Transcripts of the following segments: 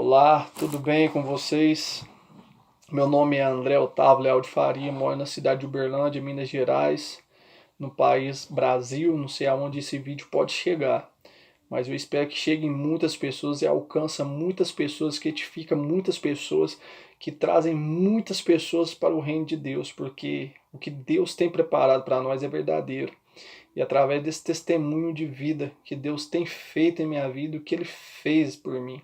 Olá, tudo bem com vocês? Meu nome é André Otávio Leal de Faria, moro na cidade de Uberlândia, Minas Gerais, no país Brasil. Não sei aonde esse vídeo pode chegar, mas eu espero que chegue em muitas pessoas e alcance muitas pessoas, que edifica muitas pessoas, que trazem muitas pessoas para o reino de Deus, porque o que Deus tem preparado para nós é verdadeiro. E através desse testemunho de vida que Deus tem feito em minha vida, o que Ele fez por mim,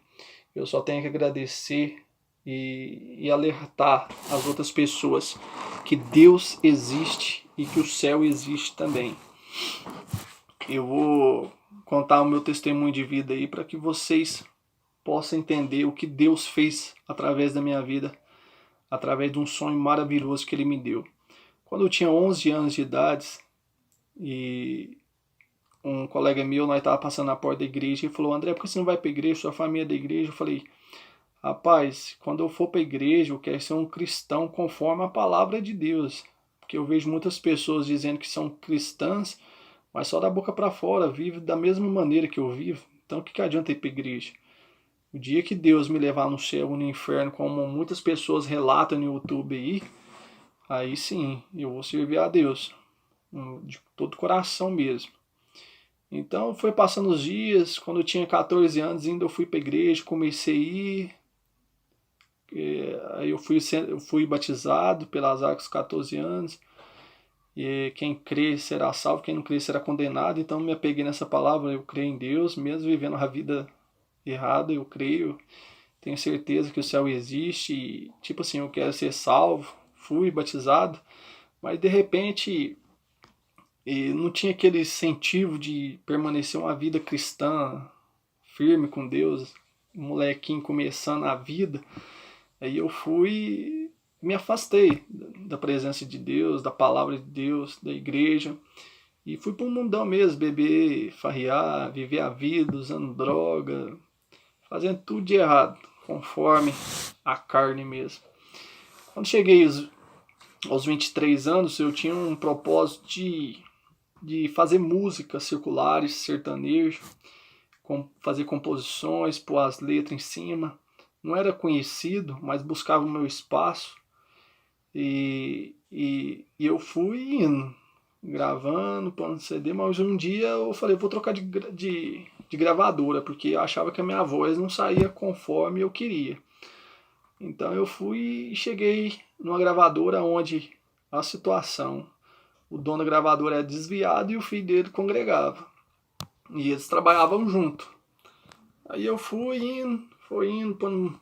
eu só tenho que agradecer e alertar as outras pessoas que Deus existe e que o céu existe também. Eu vou contar o meu testemunho de vida aí para que vocês possam entender o que Deus fez através da minha vida, através de um sonho maravilhoso que Ele me deu. Quando eu tinha 11 anos de idade, e um colega meu, nós estava passando na porta da igreja, e falou: André, por que você não vai para a igreja? Sua família é da igreja. Eu falei: rapaz, quando eu for para a igreja, eu quero ser um cristão conforme a palavra de Deus. Porque eu vejo muitas pessoas dizendo que são cristãs, mas só da boca para fora, vivem da mesma maneira que eu vivo. Então o que adianta ir para a igreja? O dia que Deus me levar no céu ou no inferno, como muitas pessoas relatam no YouTube aí sim, eu vou servir a Deus, de todo o coração mesmo. Então foi passando os dias, quando eu tinha 14 anos ainda eu fui para a igreja, comecei a ir. Aí eu fui batizado pelas águas com 14 anos. E quem crê será salvo, quem não crê será condenado. Então me apeguei nessa palavra, eu creio em Deus, mesmo vivendo a vida errada, eu creio, tenho certeza que o céu existe. E, tipo assim, eu quero ser salvo, fui batizado, mas de repente não tinha aquele incentivo de permanecer uma vida cristã, firme com Deus, um molequinho começando a vida. Aí eu fui, me afastei da presença de Deus, da palavra de Deus, da igreja, e fui para o mundão mesmo, beber, farrear, viver a vida, usando droga, fazendo tudo de errado, conforme a carne mesmo. Quando cheguei aos 23 anos, eu tinha um propósito de fazer músicas circulares, sertanejo, fazer composições, pôr as letras em cima. Não era conhecido, mas buscava o meu espaço. E eu fui indo, gravando, pondo CD, mas um dia eu falei: vou trocar de gravadora, porque eu achava que a minha voz não saía conforme eu queria. Então eu fui e cheguei numa gravadora onde a situação, o dono da gravadora era desviado e o filho dele congregava. E eles trabalhavam junto. Aí eu fui indo, pondo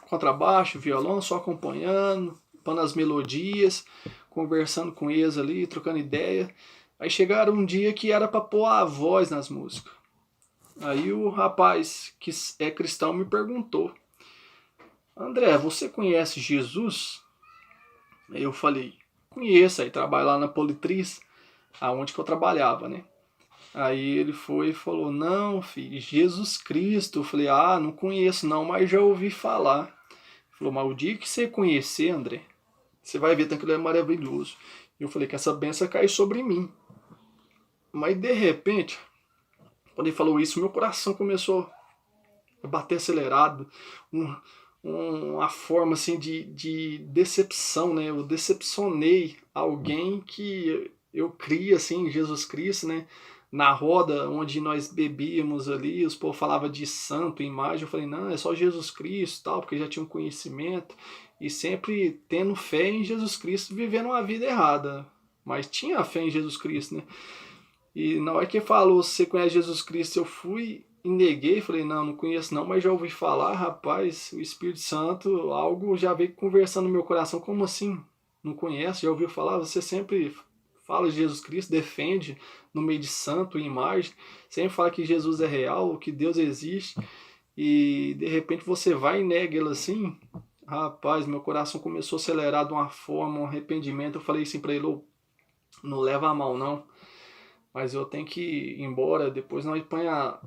contrabaixo, violão, só acompanhando, pondo as melodias, conversando com eles ali, trocando ideia. Aí chegaram um dia que era para pôr a voz nas músicas. Aí o rapaz que é cristão me perguntou: André, você conhece Jesus? Aí eu falei: conheço. Aí trabalho lá na Politriz, aonde que eu trabalhava, né? Aí ele foi e falou: não, filho, Jesus Cristo. Eu falei: ah, não conheço não, mas já ouvi falar. Ele falou: mas o dia que você conhecer, André, você vai ver tanto que ele é maravilhoso. E eu falei que essa benção cai sobre mim. Mas de repente, quando ele falou isso, meu coração começou a bater acelerado. Uma forma assim de decepção, né? Eu decepcionei alguém que eu cria assim, Jesus Cristo, né? Na roda onde nós bebíamos ali, os povos falavam de santo, imagem. Eu falei: não, é só Jesus Cristo, tal, porque já tinha um conhecimento e sempre tendo fé em Jesus Cristo, vivendo uma vida errada, mas tinha fé em Jesus Cristo, né? E na hora que falou: você conhece Jesus Cristo, eu fui e neguei, falei: não, não conheço não, mas já ouvi falar. Rapaz, o Espírito Santo, algo já veio conversando no meu coração. Como assim? Não conhece? Já ouviu falar? Você sempre fala de Jesus Cristo, defende no meio de santo e imagem, sempre fala que Jesus é real, que Deus existe, e de repente você vai e nega ele assim. Rapaz, meu coração começou a acelerar de uma forma, um arrependimento. Eu falei assim para ele: oh, não leva a mal não, mas eu tenho que ir embora, depois nós põe a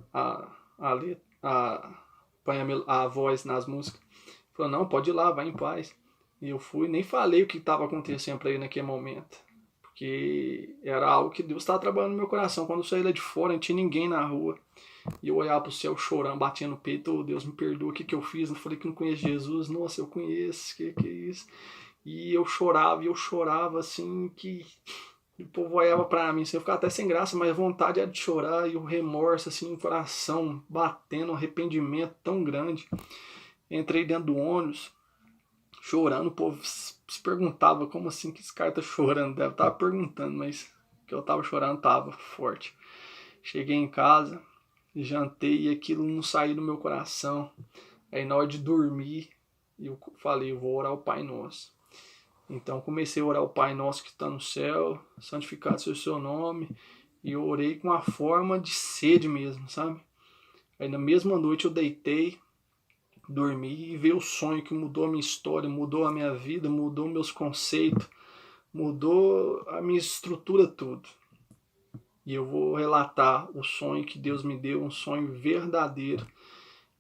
voz nas músicas. Ele falou: não, pode ir lá, vai em paz. E eu fui, nem falei o que estava acontecendo para ele naquele momento, porque era algo que Deus estava trabalhando no meu coração. Quando eu saí lá de fora, não tinha ninguém na rua, e eu olhava para o céu chorando, batia no peito: oh, Deus me perdoa, o que eu fiz? Eu falei que não conheço Jesus. Nossa, eu conheço, que é isso? E eu chorava assim, que o povo olhava pra mim, assim, eu ficava até sem graça, mas a vontade era de chorar, e o remorso, assim, o coração batendo, um arrependimento tão grande. Entrei dentro do ônibus, chorando, o povo se perguntava como assim que esse cara tá chorando. Deve estar perguntando, mas que eu tava chorando tava forte. Cheguei em casa, jantei, e aquilo não saiu do meu coração. Aí na hora de dormir, eu falei: eu vou orar o Pai Nosso. Então comecei a orar o Pai Nosso que está no céu, santificado seja o seu nome, e eu orei com uma forma de sede mesmo, sabe? Aí na mesma noite eu deitei, dormi, e veio o sonho que mudou a minha história, mudou a minha vida, mudou meus conceitos, mudou a minha estrutura tudo. E eu vou relatar o sonho que Deus me deu, um sonho verdadeiro,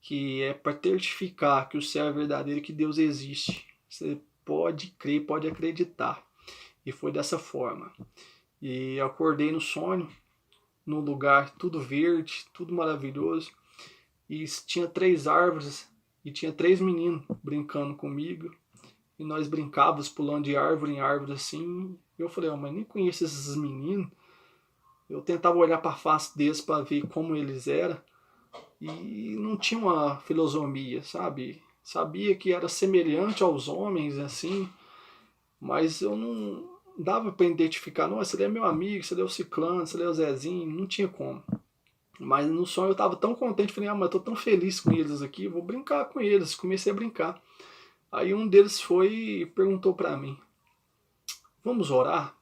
que é para testificar que o céu é verdadeiro e que Deus existe. Você pode crer, pode acreditar. E foi dessa forma. E eu acordei no sonho, num lugar tudo verde, tudo maravilhoso. E tinha 3 árvores e tinha 3 meninos brincando comigo. E nós brincávamos pulando de árvore em árvore assim. E eu falei: oh, mas nem conheço esses meninos. Eu tentava olhar para a face deles para ver como eles eram. E não tinha uma filosofia, sabe? Sabia que era semelhante aos homens, assim, mas eu não dava para identificar: nossa, ele é meu amigo, ele é o Ciclano, ele é o Zezinho, não tinha como. Mas no sonho eu estava tão contente, falei: ah, mas eu tô tão feliz com eles aqui, vou brincar com eles. Comecei a brincar. Aí um deles foi e perguntou para mim: vamos orar?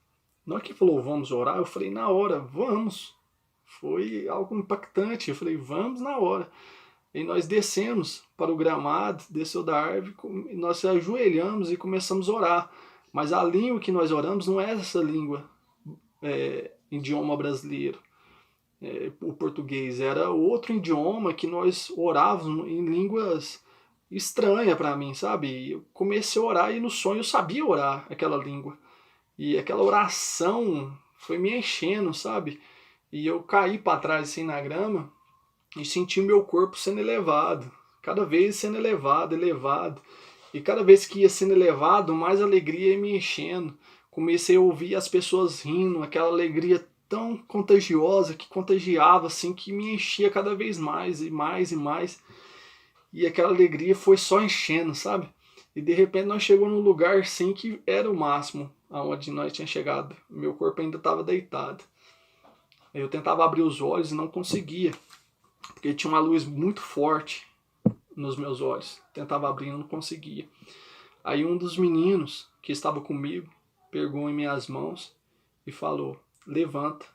Na hora que falou vamos orar, eu falei: na hora, vamos. Foi algo impactante, eu falei: vamos na hora. E nós descemos para o gramado, desceu da árvore, nós se ajoelhamos e começamos a orar. Mas a língua que nós oramos não é essa língua idioma brasileiro, o português. Era outro idioma que nós orávamos em línguas estranhas para mim, sabe? Eu comecei a orar e no sonho eu sabia orar aquela língua. E aquela oração foi me enchendo, sabe? E eu caí para trás assim na grama e senti meu corpo sendo elevado, cada vez sendo elevado, elevado. E cada vez que ia sendo elevado, mais alegria ia me enchendo. Comecei a ouvir as pessoas rindo, aquela alegria tão contagiosa, que contagiava, assim, que me enchia cada vez mais e mais e mais. E aquela alegria foi só enchendo, sabe? E de repente nós chegamos num lugar assim que era o máximo aonde nós tínhamos chegado. Meu corpo ainda estava deitado. Eu tentava abrir os olhos e não conseguia, porque tinha uma luz muito forte nos meus olhos. Tentava abrir e não conseguia. Aí um dos meninos que estava comigo pegou em minhas mãos e falou: levanta,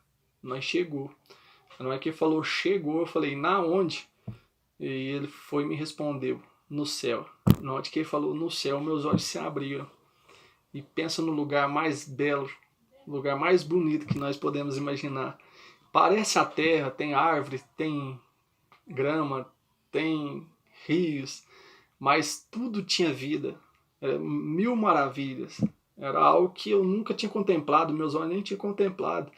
nós chegou. Na hora que ele falou chegou, eu falei: na onde? E ele foi e me respondeu: no céu. Na hora que ele falou no céu, meus olhos se abriram. E pensa no lugar mais belo, lugar mais bonito que nós podemos imaginar. Parece a terra, tem árvore, tem grama, tem rios, mas tudo tinha vida. Era mil maravilhas. Era algo que eu nunca tinha contemplado, meus olhos nem tinham contemplado.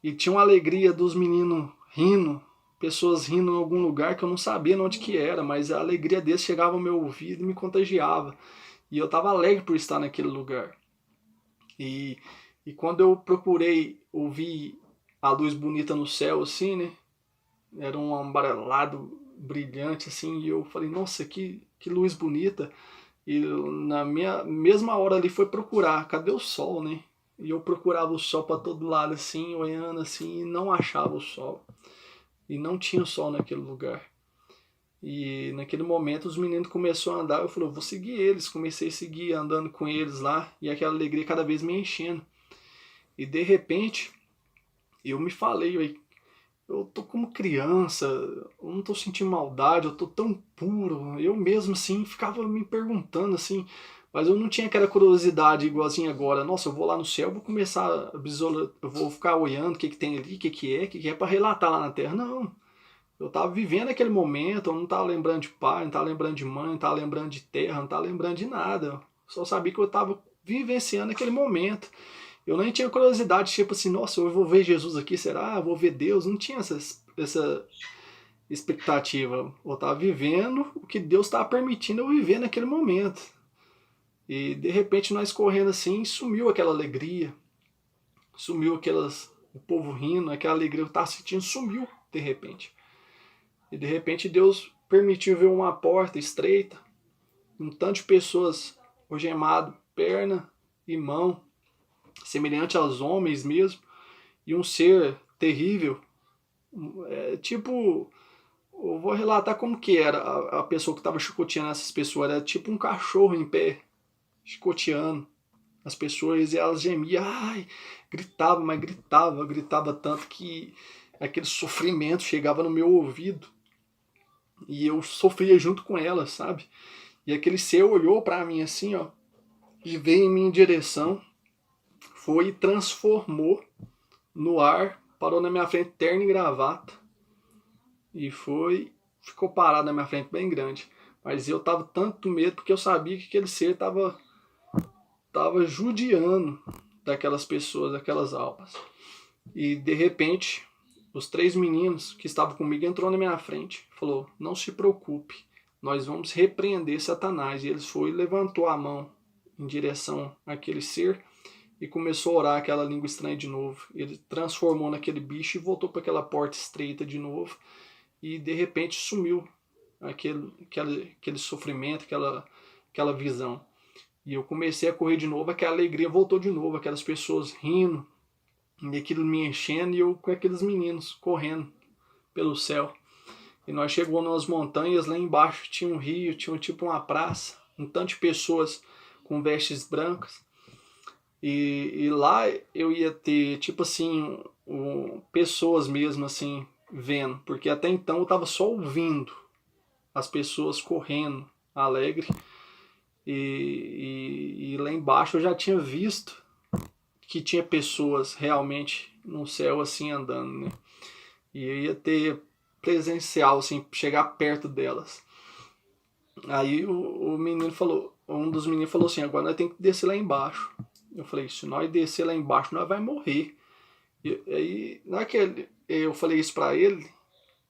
E tinha uma alegria dos meninos rindo, pessoas rindo em algum lugar que eu não sabia onde que era, mas a alegria deles chegava ao meu ouvido e me contagiava. E eu estava alegre por estar naquele lugar. E quando eu procurei ouvir a luz bonita no céu, assim, né? Era um amarelado brilhante, assim, e eu falei: nossa, que luz bonita. E na minha mesma hora ali foi procurar, cadê o sol, né? E eu procurava o sol para todo lado, assim, olhando assim, e não achava o sol. E não tinha sol naquele lugar. E naquele momento os meninos começaram a andar, eu falei: eu vou seguir eles. Comecei a seguir, andando com eles lá, e aquela alegria cada vez me enchendo. E de repente, eu me falei: eu tô como criança, eu não tô sentindo maldade, eu tô tão puro. Eu mesmo, assim, ficava me perguntando, assim, mas eu não tinha aquela curiosidade igualzinho agora. Nossa, eu vou lá no céu, vou começar a visualizar, eu vou ficar olhando o que tem ali, o que é para relatar lá na Terra. Não, eu tava vivendo aquele momento, eu não tava lembrando de pai, não tava lembrando de mãe, não tava lembrando de terra, não tava lembrando de nada. Eu só sabia que eu tava vivenciando aquele momento. Eu nem tinha curiosidade, tipo assim, nossa, eu vou ver Jesus aqui, será? Eu vou ver Deus? Não tinha essa expectativa. Eu estava vivendo o que Deus estava permitindo eu viver naquele momento. E de repente nós correndo assim, sumiu aquela alegria, sumiu o povo rindo, aquela alegria que eu estava sentindo sumiu de repente. E de repente Deus permitiu ver uma porta estreita, um tanto de pessoas algemado, perna e mão, semelhante aos homens mesmo, e um ser terrível, tipo, eu vou relatar como que era a pessoa que estava chicoteando essas pessoas, era tipo um cachorro em pé, chicoteando as pessoas, e elas gemiam, ai, gritava, mas gritava tanto que aquele sofrimento chegava no meu ouvido, e eu sofria junto com elas, sabe? E aquele ser olhou para mim assim, ó, e veio em minha direção, foi e transformou no ar, parou na minha frente, terno e gravata, e ficou parado na minha frente bem grande. Mas eu tava tanto medo porque eu sabia que aquele ser tava judiando daquelas pessoas, daquelas almas. E de repente, os 3 meninos que estavam comigo entrou na minha frente, falou: "Não se preocupe, nós vamos repreender Satanás". E eles foi e levantou a mão em direção àquele ser e começou a orar aquela língua estranha de novo. Ele transformou naquele bicho e voltou para aquela porta estreita de novo. E de repente sumiu aquele sofrimento, aquela visão. E eu comecei a correr de novo, aquela alegria voltou de novo, aquelas pessoas rindo, e aquilo me enchendo, e eu com aqueles meninos correndo pelo céu. E nós chegamos nas montanhas, lá embaixo tinha um rio, tinha tipo uma praça, um tanto de pessoas com vestes brancas. E lá eu ia ter, tipo assim, pessoas mesmo assim, vendo, porque até então eu estava só ouvindo as pessoas correndo, alegre, e lá embaixo eu já tinha visto que tinha pessoas realmente no céu assim andando, né? E eu ia ter presencial, assim, chegar perto delas. Aí o menino falou, um dos meninos falou assim: agora nós temos que descer lá embaixo. Eu falei: se nós descer lá embaixo, nós vai morrer. E aí, naquele, eu falei isso pra ele,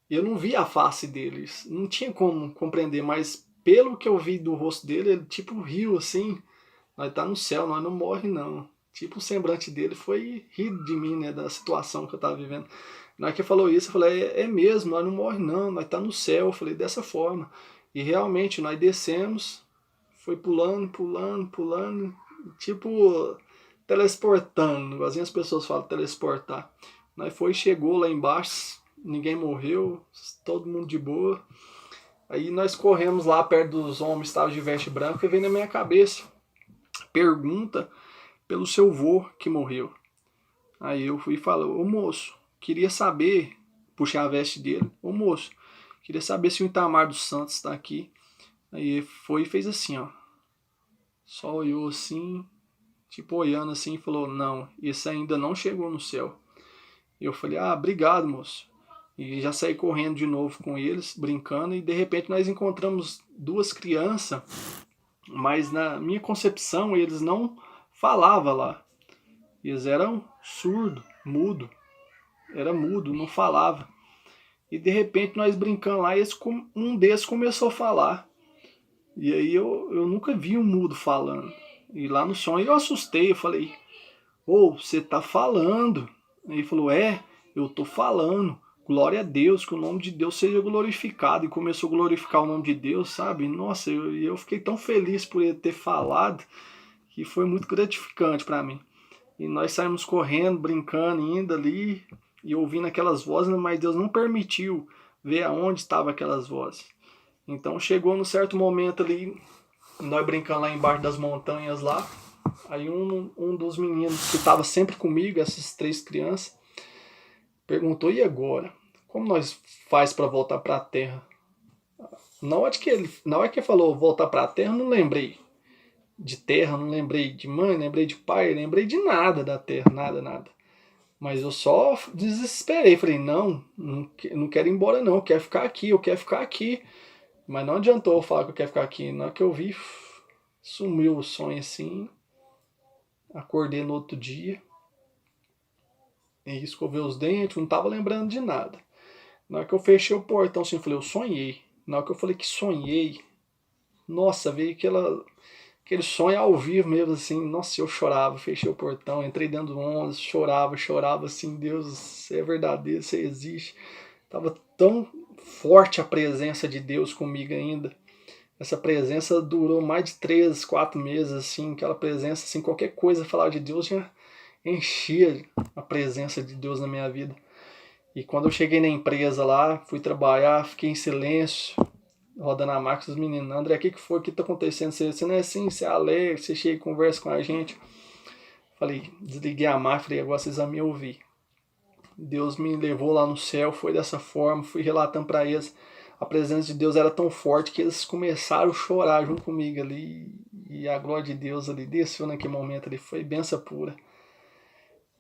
e eu não vi a face deles, não tinha como compreender, mas pelo que eu vi do rosto dele, ele tipo riu assim: nós tá no céu, nós não morre não. Tipo, o semblante dele foi rir de mim, né, da situação que eu tava vivendo. Na hora que ele falou isso, eu falei: é mesmo, nós não morre não, nós tá no céu. Eu falei dessa forma. E realmente, nós descemos, foi pulando, tipo, telesportando, igualzinho as pessoas falam, telesportar. Nós foi, chegou lá embaixo, ninguém morreu, todo mundo de boa. Aí nós corremos lá perto dos homens que estavam de veste branca, e veio na minha cabeça: pergunta pelo seu vô que morreu. Aí eu fui e falei: ô moço, queria saber, puxei a veste dele: ô moço, queria saber se o Itamar dos Santos está aqui. Aí foi e fez assim, ó, só olhou assim, tipo olhando assim, e falou: não, esse ainda não chegou no céu. E eu falei: ah, obrigado, moço. E já saí correndo de novo com eles, brincando, e de repente nós encontramos 2 crianças, mas na minha concepção eles não falavam lá. Eles eram surdo, mudo, era mudo, não falava. E de repente nós brincando lá, um desses começou a falar. E aí eu nunca vi um mudo falando. E lá no sonho eu assustei, eu falei: ô, você tá falando? Aí ele falou: é, eu tô falando. Glória a Deus, que o nome de Deus seja glorificado. E começou a glorificar o nome de Deus, sabe? Nossa, eu fiquei tão feliz por ele ter falado, que foi muito gratificante para mim. E nós saímos correndo, brincando, indo ali, e ouvindo aquelas vozes, mas Deus não permitiu ver aonde estavam aquelas vozes. Então chegou num certo momento ali, nós brincando lá embaixo das montanhas lá, aí um dos meninos que estava sempre comigo, essas 3 crianças, perguntou: e agora? Como nós faz para voltar para a terra? Na hora que ele falou voltar para a terra, eu não lembrei de terra, não lembrei de mãe, lembrei de pai, lembrei de nada da terra, nada. Mas eu só desesperei, falei: não quero ir embora não, eu quero ficar aqui, eu quero ficar aqui. Mas não adiantou eu falar que eu quero ficar aqui. Na hora que eu vi, sumiu o sonho assim. Acordei no outro dia. e escovei os dentes, não tava lembrando de nada. Na hora que eu fechei o portão, assim, eu falei, eu sonhei. Na hora que eu falei que sonhei, nossa, veio aquele sonho ao vivo mesmo, assim, nossa, eu chorava, fechei o portão, entrei dentro do ônibus, chorava, assim, Deus, você é verdadeiro, você existe. Tava tão forte a presença de Deus comigo ainda. Essa presença durou mais de 3, 4 meses, assim, aquela presença, assim, qualquer coisa falar de Deus já enchia a presença de Deus na minha vida. E quando eu cheguei na empresa lá, fui trabalhar, fiquei em silêncio, rodando a máquina, os meninos, André, o que foi? O que tá acontecendo? Você não é assim, você é alegre, você chega e conversa com a gente. Falei, desliguei a máquina, falei, agora vocês vão me ouvir. Deus me levou lá no céu, foi dessa forma, fui relatando para eles. A presença de Deus era tão forte que eles começaram a chorar junto comigo ali. E a glória de Deus ali desceu naquele momento ali, foi benção pura.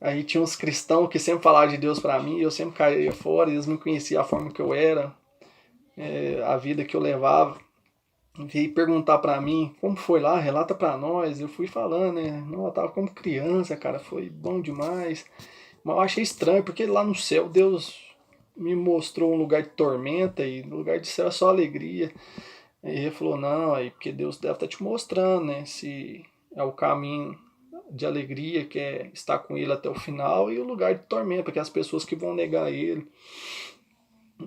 Aí tinha uns cristãos que sempre falavam de Deus para mim, eu sempre caía fora, eles me conheciam a forma que eu era, a vida que eu levava. Veio perguntar para mim como foi lá, relata para nós. Eu fui falando, né? Não, eu tava como criança, cara, foi bom demais. Mas eu achei estranho, porque lá no céu Deus me mostrou um lugar de tormenta e no lugar de céu é só alegria. Aí ele falou, não, aí porque Deus deve estar te mostrando, né? Se é o caminho de alegria, que é estar com ele até o final, e o lugar de tormenta, que é as pessoas que vão negar ele.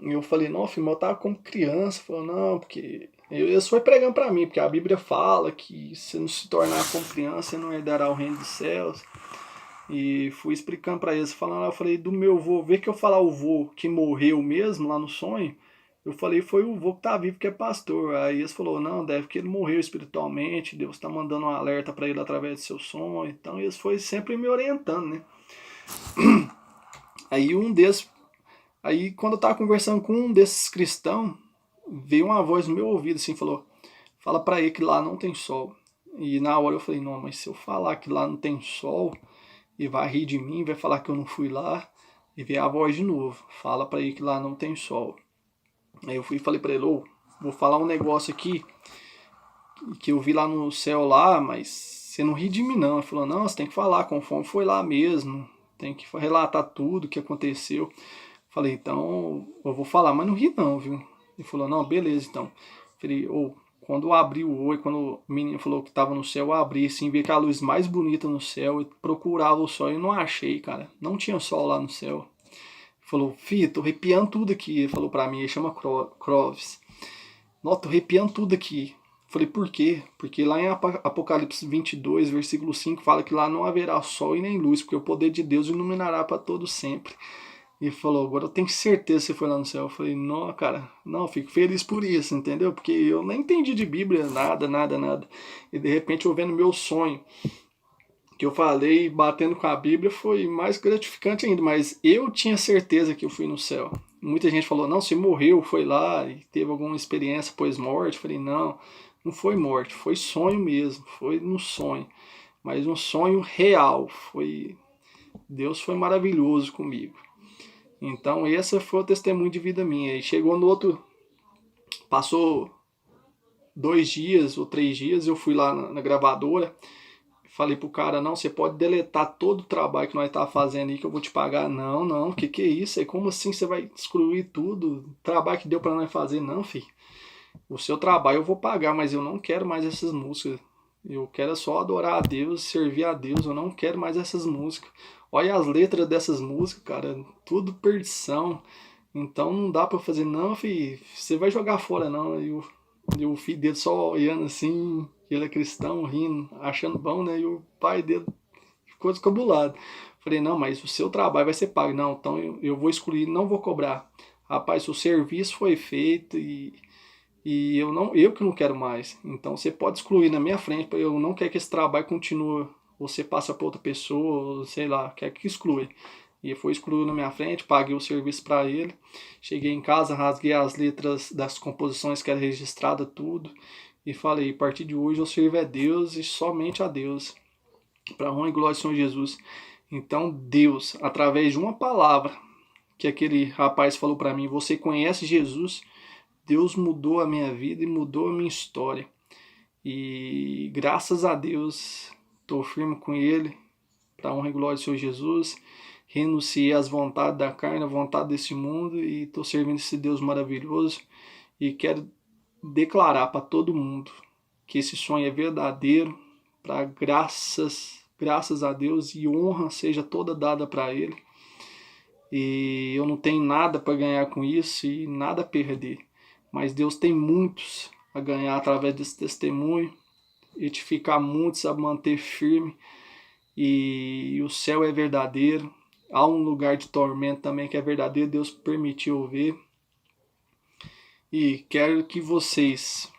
E eu falei, não, filho, eu tava como criança. Falou, não, porque isso foi pregando pra mim, porque a Bíblia fala que se não se tornar como criança, você não herdará o reino dos céus. E fui explicando pra eles, falando, eu falei do meu vô, vê que eu falar o vô que morreu mesmo lá no sonho, eu falei, foi o vô que tá vivo, que é pastor. Aí eles falaram, não, deve que ele morreu espiritualmente, Deus tá mandando um alerta pra ele através do seu sonho. Então eles foi sempre me orientando, né? Aí um desses, aí quando eu tava conversando com um desses cristãos, veio uma voz no meu ouvido assim, falou, fala pra ele que lá não tem sol. E na hora eu falei, não, mas se eu falar que lá não tem sol, e vai rir de mim, vai falar que eu não fui lá, e veio a voz de novo, fala pra ele que lá não tem sol. Aí eu fui e falei pra ele, ô, vou falar um negócio aqui, que eu vi lá no céu lá, mas você não ri de mim não. Ele falou, não, você tem que falar conforme foi lá mesmo, tem que relatar tudo o que aconteceu. Falei, então, eu vou falar, mas não ri não, viu? Ele falou, não, beleza, então. Falei, ô, quando eu abri o olho, quando o menino falou que estava no céu, eu abri assim, vi aquela luz mais bonita no céu, e procurava o sol e não achei, cara. Não tinha sol lá no céu. Ele falou, filho, tô arrepiando tudo aqui. Ele falou pra mim, ele chama Croves. Nossa, tô arrepiando tudo aqui. Falei, por quê? Porque lá em Apocalipse 22, versículo 5, fala que lá não haverá sol e nem luz, porque o poder de Deus iluminará para todo sempre. E falou, agora eu tenho certeza que você foi lá no céu. Eu falei, não, cara, não, fico feliz por isso, entendeu? Porque eu nem entendi de Bíblia, nada. E de repente eu vendo meu sonho, que eu falei, batendo com a Bíblia, foi mais gratificante ainda. Mas eu tinha certeza que eu fui no céu. Muita gente falou, não, você morreu, foi lá e teve alguma experiência pós-morte. Eu falei, não, não foi morte, foi sonho mesmo, foi um sonho. Mas um sonho real, Deus foi maravilhoso comigo. Então, esse foi o testemunho de vida minha. E chegou no outro, passou 2 dias ou 3 dias, eu fui lá na gravadora, falei pro cara, não, você pode deletar todo o trabalho que nós tá fazendo aí que eu vou te pagar. Não, que é isso? E como assim você vai excluir tudo? O trabalho que deu para nós fazer? Não, filho. O seu trabalho eu vou pagar, mas eu não quero mais essas músicas. Eu quero só adorar a Deus, servir a Deus, eu não quero mais essas músicas. Olha as letras dessas músicas, cara, tudo perdição. Então não dá pra fazer, não, filho, você vai jogar fora não. E o filho dele só olhando assim, ele é cristão, rindo, achando bom, né? E o pai dele ficou descabulado. Falei, não, mas o seu trabalho vai ser pago. Não, então eu vou excluir, não vou cobrar. Rapaz, o serviço foi feito e eu que não quero mais. Então você pode excluir na minha frente, eu não quero que esse trabalho continue. Você passa para outra pessoa, sei lá, quer que exclui. E foi excluído na minha frente, paguei o serviço para ele. Cheguei em casa, rasguei as letras das composições que era registrada, tudo. E falei, a partir de hoje eu sirvo a Deus e somente a Deus. Para honra e glória do Senhor Jesus. Então Deus, através de uma palavra que aquele rapaz falou para mim, você conhece Jesus? Deus mudou a minha vida e mudou a minha história. E graças a Deus, estou firme com Ele, para a honra e glória do Senhor Jesus. renunciei às vontades da carne, à vontade desse mundo e estou servindo esse Deus maravilhoso e quero declarar para todo mundo que esse sonho é verdadeiro, para graças a Deus e honra seja toda dada para Ele. E eu não tenho nada para ganhar com isso e nada a perder, mas Deus tem muitos a ganhar através desse testemunho, edificar muitos a manter firme, e o céu é verdadeiro. Há um lugar de tormento também que é verdadeiro, Deus permitiu ver. E quero que vocês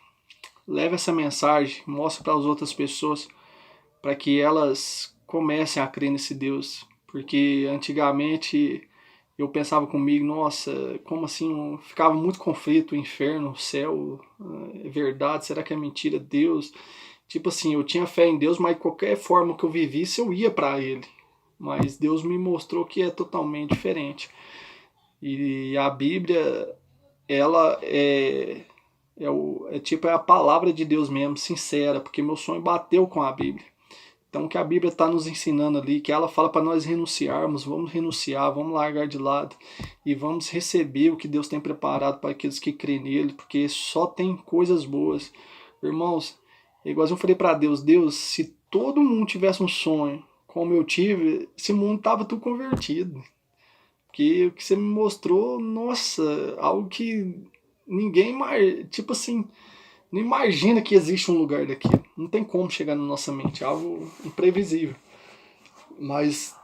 levem essa mensagem, mostrem para as outras pessoas, para que elas comecem a crer nesse Deus. Porque antigamente eu pensava comigo, nossa, como assim? Eu ficava muito conflito, o inferno, o céu, é verdade, será que é mentira? Deus? Tipo assim, eu tinha fé em Deus, mas de qualquer forma que eu vivisse, eu ia para Ele. Mas Deus me mostrou que é totalmente diferente. E a Bíblia, ela é a palavra de Deus mesmo, sincera, porque meu sonho bateu com a Bíblia. Então o que a Bíblia está nos ensinando ali, que ela fala para nós renunciarmos, vamos renunciar, vamos largar de lado e vamos receber o que Deus tem preparado para aqueles que creem nele, porque só tem coisas boas. Irmãos, igual eu falei para Deus, Deus, se todo mundo tivesse um sonho como eu tive, esse mundo tava tudo convertido. Porque o que você me mostrou, nossa, algo que ninguém mais, tipo assim, não imagina que existe um lugar daquilo. Não tem como chegar na nossa mente, é algo imprevisível. Mas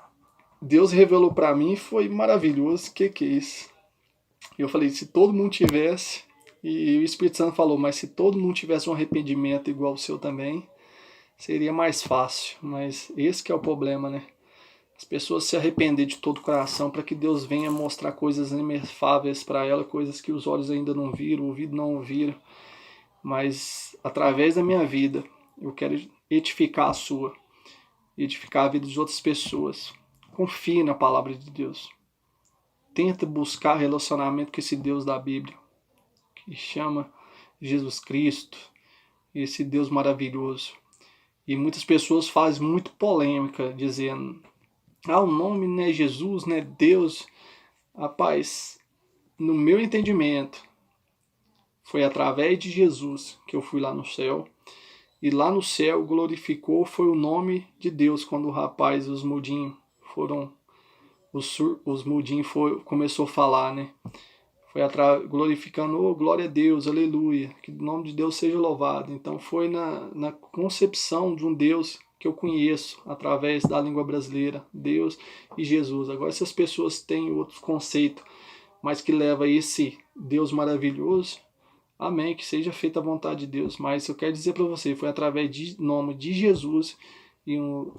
Deus revelou para mim e foi maravilhoso. Que é isso? Eu falei, se todo mundo tivesse, e o Espírito Santo falou, mas se todo mundo tivesse um arrependimento igual o seu também, seria mais fácil. Mas esse que é o problema, né? As pessoas se arrepender de todo o coração para que Deus venha mostrar coisas inefáveis para ela, coisas que os olhos ainda não viram, o ouvido não ouviram. Mas através da minha vida, eu quero edificar a sua, edificar a vida de outras pessoas. Confie na palavra de Deus. Tenta buscar relacionamento com esse Deus da Bíblia, que chama Jesus Cristo, esse Deus maravilhoso. E muitas pessoas fazem muito polêmica, dizendo, o nome não é Jesus, não é Deus. Rapaz, no meu entendimento, foi através de Jesus que eu fui lá no céu. E lá no céu glorificou foi o nome de Deus quando o rapaz, os mudinhos foram, os mudinhos começou a falar, né? Foi glorificando, oh, glória a Deus, aleluia, que o nome de Deus seja louvado. Então foi na concepção de um Deus que eu conheço através da língua brasileira, Deus e Jesus. Agora se as pessoas têm outros conceitos, mas que leva esse Deus maravilhoso, amém, que feita a vontade de Deus. Mas eu quero dizer para você, foi através do nome de Jesus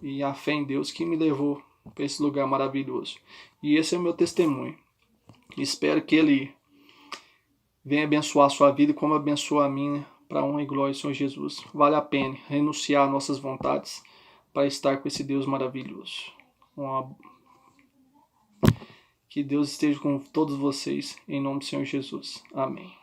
e a fé em Deus que me levou para esse lugar maravilhoso. E esse é o meu testemunho. Espero que Ele venha abençoar a sua vida como abençoa a minha, para a honra e glória do Senhor Jesus. Vale a pena renunciar às nossas vontades para estar com esse Deus maravilhoso. Que Deus esteja com todos vocês, em nome do Senhor Jesus. Amém.